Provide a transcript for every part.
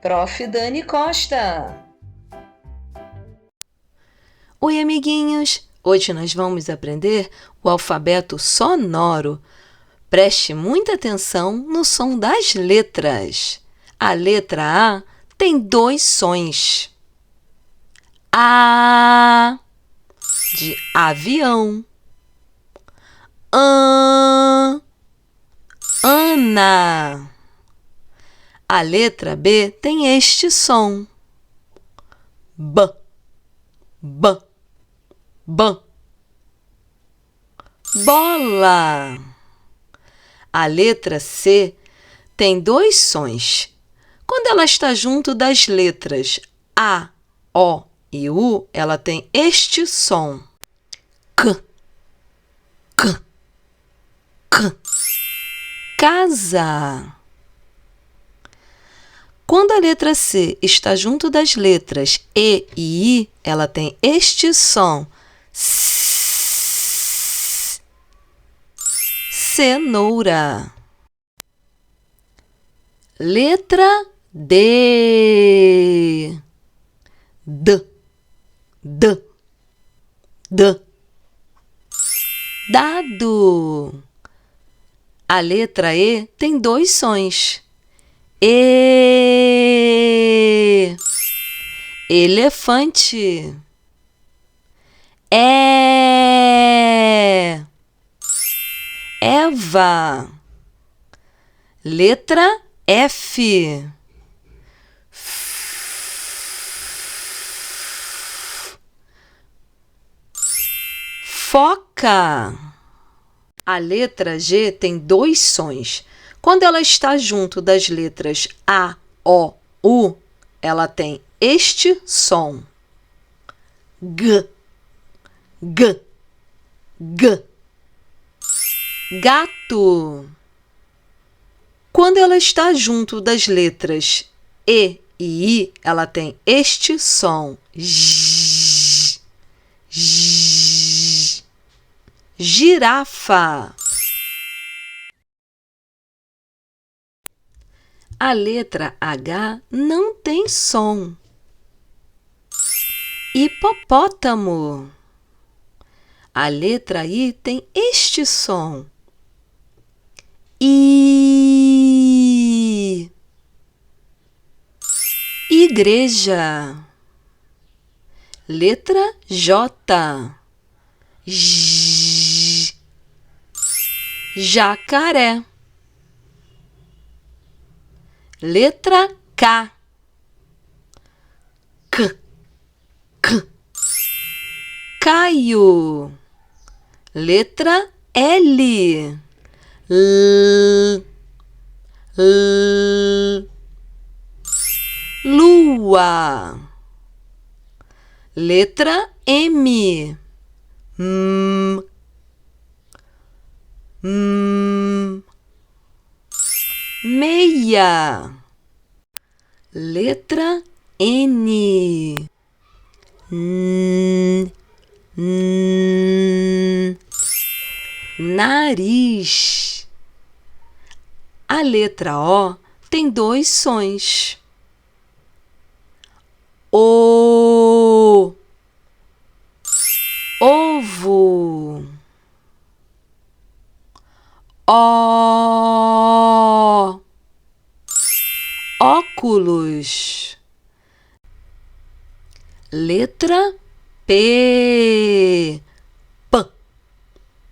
Prof. Dani Costa. Oi, amiguinhos! Hoje nós vamos aprender o alfabeto sonoro. Preste muita atenção no som das letras. A letra A tem 2 sons. A de avião. Ana. A letra B tem este som. B, B, B. Bola. A letra C tem 2 sons. Quando ela está junto das letras A, O e U, ela tem este som. C, C, C. Casa. Quando a letra C está junto das letras E e I, ela tem este som. S. Cenoura. Letra D. D, D, D. Dado. A letra E tem 2 sons. E. Elefante. É. Eva. Letra F. Foca. A letra G tem 2 sons. Quando ela está junto das letras A, O, U, ela tem este som. G, G, G. Gato. Quando ela está junto das letras E e I, ela tem este som. J, J. Girafa. A letra H não tem som. Hipopótamo. A letra I tem este som. I. Igreja. Letra J. J. Jacaré. Letra K. K. K. Caio. Letra L. L. L. Lua. Letra M. M. M. Meia. Letra N. N. N. Nariz. A letra O tem 2 sons. O. Ovo. Ó. Óculos. Letra P. P.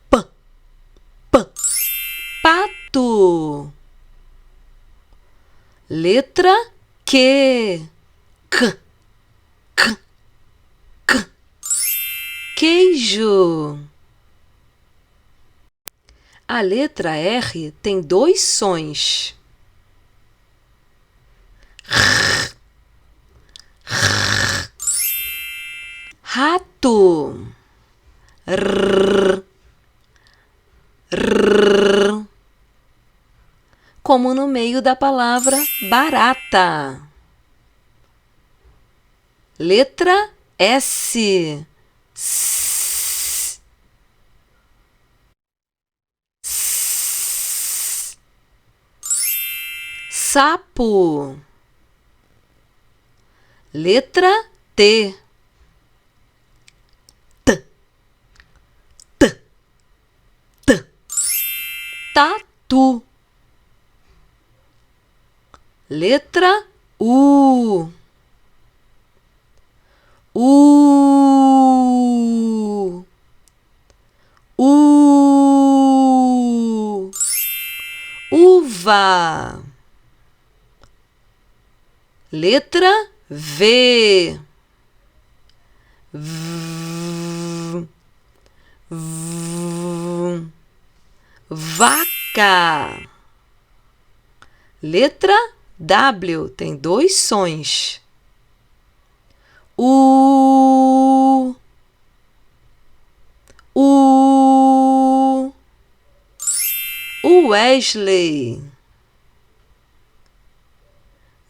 P. P. Pato. Letra Q. Q. Q. Q. Queijo. A letra R tem 2 sons. Rato. R. R. Como no meio da palavra barata. Letra S. S. S. Sapo. Letra T. T. T. T. Tatu. Letra U. U. U. Uva. Letra V. V. V. Vaca. Letra W tem 2 sons. U. U. Wesley.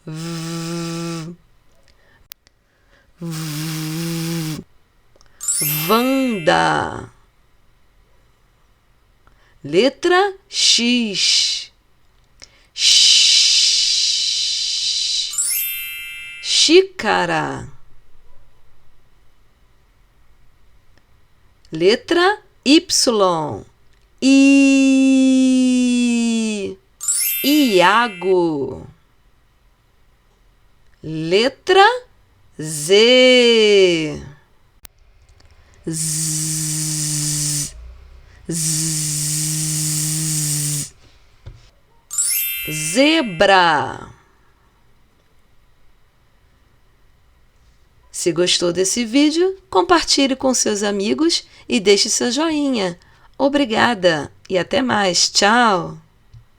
V. V. Wanda. Letra X. Xícara. Letra Y. Iago. Letra Z. Zebra. Se gostou desse vídeo, compartilhe com seus amigos e deixe seu joinha. Obrigada e até mais. Tchau!